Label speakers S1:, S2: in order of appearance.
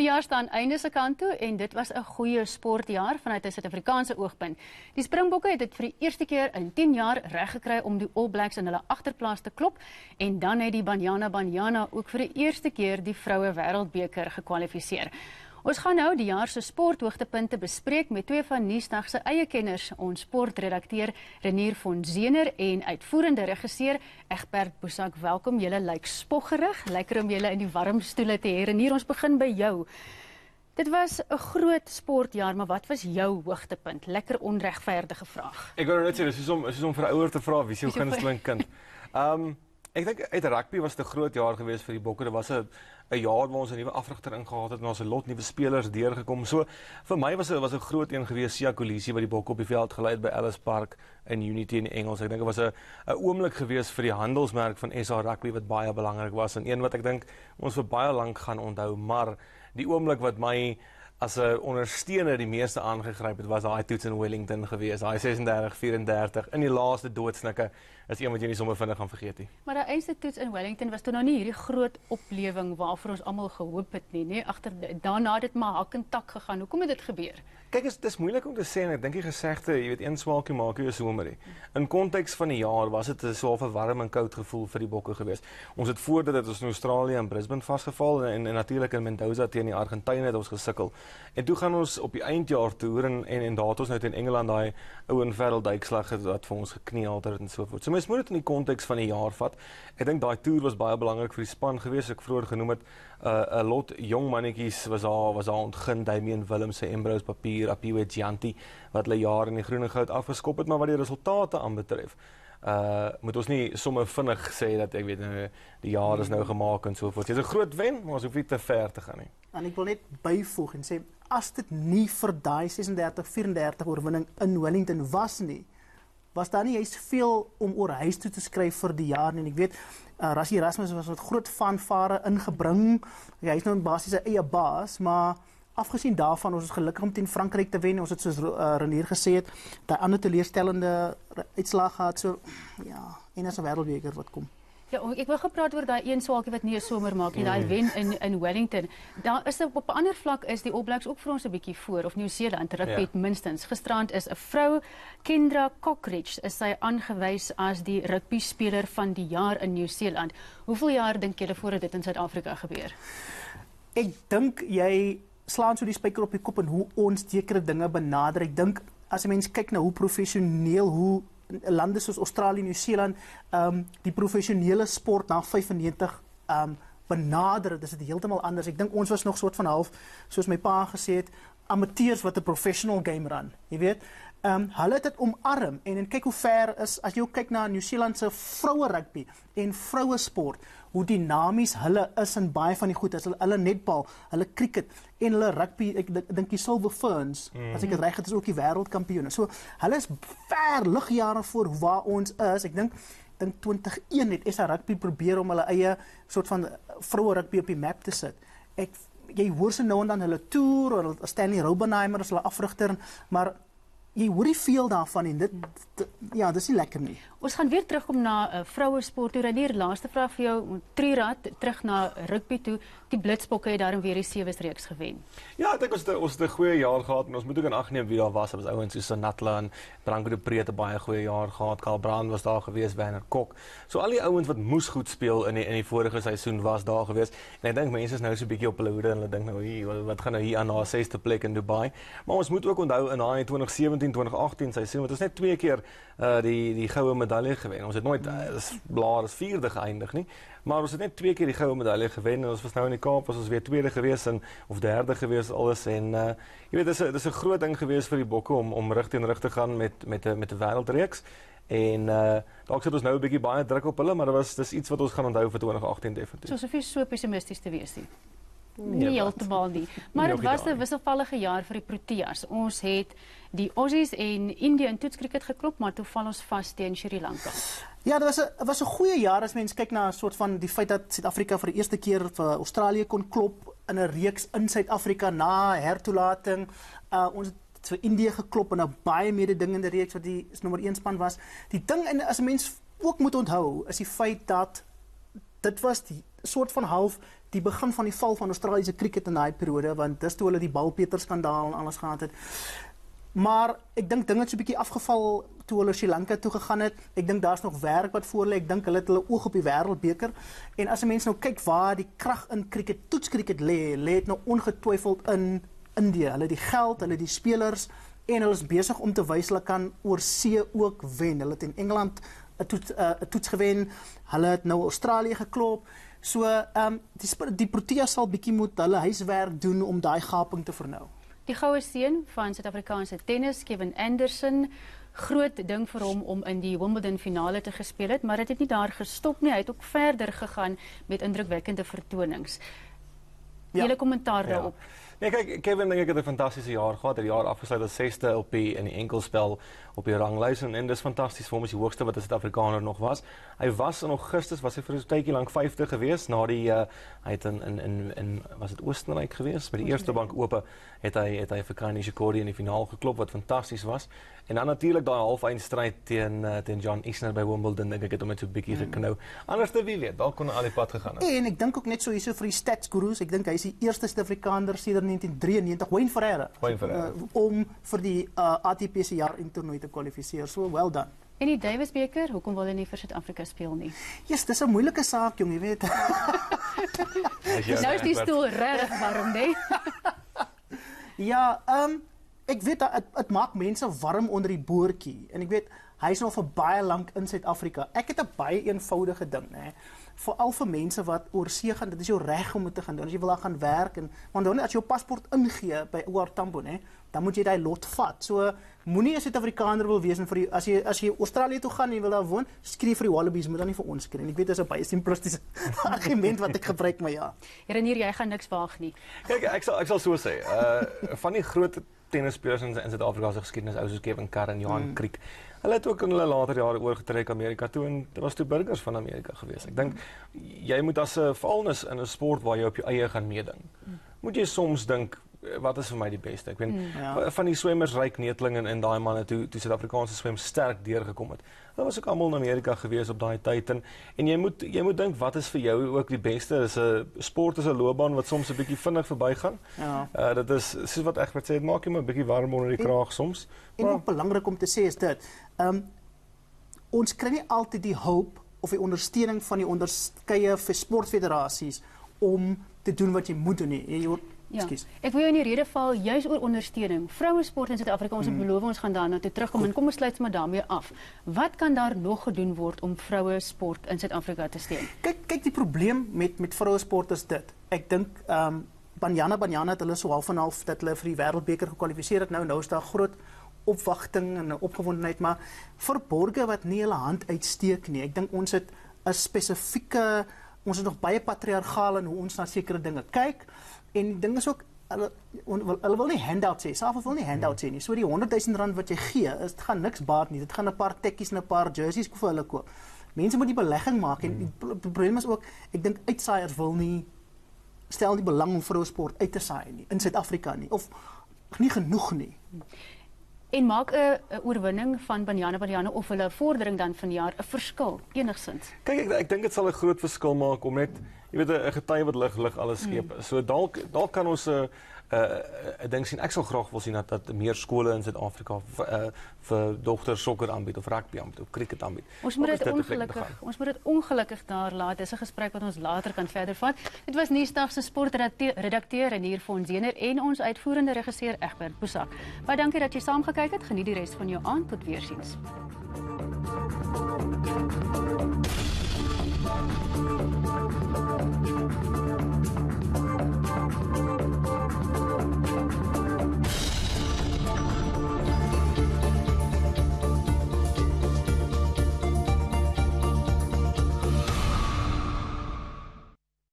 S1: Die jaar staan einde se kant toe en dit was 'n goeie sportjaar vanuit 'n Suid-Afrikaanse oogpunt. Die Springbokke het dit vir die eerste keer in 10 jaar reggekry om die All Blacks in hulle agterplaas te klop en dan het die Banyana Banyana ook vir die eerste keer die vroue wêreldbeker gekwalifiseer. Ons gaan nou die jaar se sporthoogtepunte bespreek met twee van Nuusdag se eie kenners, ons sportredakteur Renier von Zeener en uitvoerende regisseur Egbert Boesak. Welkom, julle lyk spoggerig. Lekker om julle in die warm stoele te hê. Renier, ons begin by jou. Dit was 'n groot sportjaar, maar wat was jou hoogtepunt? Lekker onregverdige vraag.
S2: Ek wou net sê, dis soos om vir 'n ouer te vra wie se gunsteling kind. Ek dink uit rugby was dit 'n groot jaar geweest vir die Bokke. Dit was 'n jaar waar ons 'n nuwe afrigter ingehaal het en ons 'n lot nuwe spelers deurgekom. So vir my was 'n groot een geweest Siya Kolisi wat die Bokke op die veld gelei het by Ellis Park in Unity in Engels. Ek dink dit was 'n oomblik geweest vir die handelsmerk van SA Rugby wat baie belangrik was en een wat ek dink ons vir baie lank gaan onthou, maar die oomblik wat my as 'n ondersteuner die meeste aangegryp het, was daai toets in Wellington geweest. Daai 36-34 in die laaste doodsnikke is een wat jy nie sommer vinnig gaan vergeet nie.
S1: Maar daai eerste toets in Wellington was toe nou nie hierdie groot oplewing waarvoor ons almal gehoop het nie. Daarna het dit maar hak en tak gegaan. Hoekom het dit gebeur?
S2: Kyk, dit is moeilik om te sê en ek dink die gesegde, jy weet, een swaalkie maak jou 'n somerie. In konteks van die jaar was dit 'n so 'n warm en koud gevoel vir die Bokke geweest. Ons het voordat dit ons in Australië en Brisbane vasgeval en natuurlik in Mendoza teen die Argentynë het ons gesukkel. En toe gaan ons op die eindjaar toer en daar het ons nou teen Engeland daai ou en Veldijkslag wat vir ons gekneel het en so voort. So mens moet dit in die konteks van die jaar vat. Ek dink daai toer was baie belangrik vir die span geweest. Ek vroeër genoem het 'n lot jong mannetjies was daar ontgin, Damian Willems, Ambrose Papier, Apiwe Gianti wat hulle jaar in die groen en goud afgeskop het, maar wat die resultate aanbetref, moet ons nie sommer vinnig sê dat ek weet nou die jaar is nou gemaak en so voort. Dit is 'n groot wen, maar ons hoef nie te ver te gaan nie.
S3: En ek wil net byvoeg en sê as dit nie vir daai 36-34 oorwinning in Wellington was nie, was daar nie juist veel om oor huis toe te skryf vir die jaar nie. En ek weet, Rassie Erasmus was met groot fanfare ingebring. Hy is nou basies sy eie baas, maar afgesien daarvan, ons is gelukkig om teen Frankryk te wen. Ons het soos Renier gesê het, daai ander teleurstellende uitslag gehad. So ja, en as 'n wêreldbeker wat kom.
S1: Ja, ek wil gepraat oor daai een swaalkie wat nie 'n somer maak nie, daai wen in Wellington. Daar is op 'n ander vlak is die All Blacks ook vir ons 'n bietjie voor, of Nieu-Seeland, rugby minstens. Gisterand is 'n vrou, Kendra Cockridge, is sy aangewys as die rugby speler van die jaar in Nieu-Seeland. Hoeveel jaar dink julle voordat dit in Suid-Afrika gebeur?
S3: Ek dink jy slaan so die spyker op die kop en hoe ons sekere dinge benader. Ek dink as 'n mens kyk na hoe professioneel, hoe lande soos Australië en Nieu-Seeland die professionele sport na 95 benader, dis dit heeltemal anders. Ek dink ons was nog soort van half, soos my pa gesê het, amateurs wat 'n professional game run, jy weet. Hulle het dit omarm en kyk hoe ver is, as jy kyk na Nieu-Seeland se vroue rugby en vroue sport, hoe dinamies hulle is in baie van die goed, as hulle netbal, hulle cricket en hulle rugby, ek dink die Silver Ferns, as ek dit reg het, is ook die wêreldkampioene. So hulle is ver ligjare voor waar ons is. Ek dink 2001 het SA Rugby probeer om hulle eie soort van vroue rugby op die map te sit. Jy hoor se nou en dan hulle toer, hulle Stanley Robenheimer as hulle afrigter, maar jy hoor nie veel daarvan en dis nie lekker nie.
S1: Ons gaan weer terugkom na vroue sport. Renier, laaste vraag vir jou, Trierad, terug na rugby toe. Die Blitsbokke het daarom weer die 7 reeks gewen.
S2: Ja, ek dink ons het 'n goeie jaar gehad en ons moet ook in ag neem wie daar was. Daar was ouens soos Natla en Branko de Pre het 'n baie goeie jaar gehad. Karl Brand was daar gewees, Werner Kok. So al die ouens wat moes goed speel in die vorige seisoen was daar gewees. En ek dink mense is nou so 'n bietjie op hulle hoede en hulle dink nou wat gaan nou hier aan na 6de plek in Dubai. Maar ons moet ook onthou in daai 2017-2018 seisoen, want ons net 2 keer die goue medalje gewen. Ons het nooit blaar as 4de geëindig nie, maar ons het net 2 keer die goue medalje gewen en ons was nou in die Kaap, was ons weer 2de gewees of 3de gewees alles en jy weet dis 'n groot ding gewees vir die Bokke om rug teen rug te gaan met 'n wêreldreeks en dalk sit ons nou 'n bietjie baie druk op hulle, maar dis iets wat ons gaan onthou vir 2018 definitief.
S1: So soveel so pessimisties te wees nie. Nie heeltemal nie. Maar dit was 'n wisselvallige jaar vir die Proteas. Ons het die Aussies en Indië in toetskriket geklop, maar toe val ons vas teen Sri Lanka.
S3: Ja, dit was 'n goeie jaar as mens kyk na 'n soort van die feit dat Suid-Afrika vir die eerste keer vir Australië kon klop in 'n reeks in Suid-Afrika na hertoelating. Ons het vir Indië geklop in 'n baie mededingende reeks wat die nommer 1 span was. Die ding en as 'n mens ook moet onthou is die feit dat dit was die soort van half die begin van die val van Australiese cricket in daai periode, want dis toe hulle die Balpeter-skandaal en alles gehad het. Maar ek dink dinge het so 'n bietjie afgeval toe hulle Sri Lanka toe gegaan het. Ek dink daar's nog werk wat voor lê. Ek dink hulle het hulle oog op die wêreldbeker. En as 'n mens nou kyk waar die krag in cricket, toetskriket lê het nou ongetwyfeld in Indië. Hulle het die geld, hulle het die spelers en hulle is besig om te wys hulle kan oor see ook wen. Hulle het in Engeland 'n toets gewen. Hulle het nou Australië geklop. So die Proteas sal bietjie moet hulle huiswerk doen om daai gaping te vernou.
S1: Die goue seun van Suid-Afrikaanse tennis, Kevin Anderson, groot ding vir hom om in die Wimbledon finale te gespeel het, maar dit het nie daar gestop nie. Hy het ook verder gegaan met indrukwekkende vertonings. Julle kommentaar daarop?
S2: Nee, kyk, Kevin dink ek het 'n fantastiese jaar gehad. Het die jaar afgesluit as 6de op in die enkelspel op die ranglys en dis fantasties vir hom, is die hoogste wat 'n Suid-Afrikaner nog was. Hy was in Augustus vir 'n tydjie lank 50 gewees na die hy het in was dit Oostenryk gewees by die eerste bank ope het hy vir Kanye Nishikori in die finaal geklop wat fantasties was. En dan natuurlik daai halfeindstryd teen John Isner by Wimbledon, dink ek het hom net so 'n bietjie geknou. Anders te wie weet, dalk kon hy al die pad gegaan het.
S3: En ek dink ook net so hierso vir die stats gurus, ek dink hy is die eerste Suid-Afrikaner sedert 1993, Wayne Ferreira, om vir die ATP se jaar-toernooi te kwalifiseer. So well done.
S1: En die Davis beker, hoekom wil hy nie vir Suid-Afrika speel nie?
S3: Yes, dis 'n moeilike saak, jong, jy weet.
S1: Nou is die stoel regtig warm, nee.
S3: Ja, ek weet dit maak mense warm onder die boortjie en ek weet hy is al vir baie lank in Suid-Afrika. Ek het 'n baie eenvoudige ding, hè. Veral vir mense wat oor see gaan, dit is jou reg om dit te gaan doen. As jy wil daar gaan werk en want dan as jy jou paspoort ingee by OR Tambo, hè, dan moet jy daai lot vat. So moenie 'n Suid-Afrikaner wil wees en vir die, as jy Australië toe gaan en jy wil daar woon, skree vir die Wallabies, moet dan nie vir ons skree. Ek weet dis 'n baie simplistiese argument wat ek gebruik, maar ja.
S1: Renier, jy gaan niks waag nie.
S2: Kyk, ek sal so sê, van die groot tennisspelers in Suid-Afrika se geskiedenis, ou soos Kevin Kerr en Johan Kriek, hulle het ook in hulle later jare oorgetrek Amerika toe en dit was toe burgers van Amerika gewees. Ek dink jy moet as 'n valnis in 'n sport waar jy op jou eie gaan meeding, moet jy soms dink wat is vir my die beste? Ek weet van die swemmers Ryk Neethling en daai manne toe Suid-Afrikaanse swem sterk deurgekom het. Hulle was ook almal in Amerika gewees op daai tyd en jy moet dink wat is vir jou ook die beste? Dis 'n sport is 'n loopbaan wat soms 'n bietjie vinnig verbygaan. Ja. Dit is soos wat Egbert sê, dit maak jy maar 'n bietjie warm onder die kraag soms.
S3: En ook belangrik om te sê is dit, ons kry nie altyd die hulp of die ondersteuning van die onderskeie sportfederasies om te doen wat jy moet doen nie.
S1: Ja, ek wil jou in die rede val juis oor ondersteuning. Vrouesport in Suid-Afrika, ons het beloof ons gaan daarna toe terugkom en kom ons sluit maar daarmee af. Wat kan daar nog gedoen word om vrouesport in Suid-Afrika te steun?
S3: Kyk die probleem met vrouesport is dit. Ek dink Banyana het hulle so half en half dat hulle vir die wêreldbeker gekwalifiseer het. Nou is daar groot opwagting en opgewondenheid, maar vir borgers wat nie hulle hand uitsteek nie. Ek dink ons het 'n spesifieke, ons is nog baie patriargaal in hoe ons na sekere dinge kyk. En die ding is ook, hulle wil nie handout sê, SAFA wil nie handout sê nie. So die R100,000 wat jy gee, dit gaan niks baat nie. Dit gaan 'n paar tekkies en 'n paar jerseys vir hulle koop. Mense moet die belegging maak en die probleem is ook, ek dink uitsaaiers wil nie, stel nie belang om vrouesport uit te saai nie, in Suid-Afrika nie, of nie genoeg nie.
S1: En maak 'n oorwinning van Banyana of hulle vordering dan vanjaar 'n verskil enigsins?
S2: Kyk, ek dink dit sal 'n groot verskil maak om net, jy weet, 'n getuie wat lig alles skep. So dalk kan ons 'n ding sien. Ek sal graag wil sien dat meer skole in Suid-Afrika vir dogters sokker aanbied of rugby aanbied of cricket aanbied.
S1: Ons moet dit ongelukkig daar laat. Dis 'n gesprek wat ons later kan verder vat. Dit was Nuusdag se sportredakteur en hier Fons Zener en ons uitvoerende regisseur Egbert Boesak. Baie dankie dat jy saamgekyk het. Geniet die res van jou aand. Tot weersiens.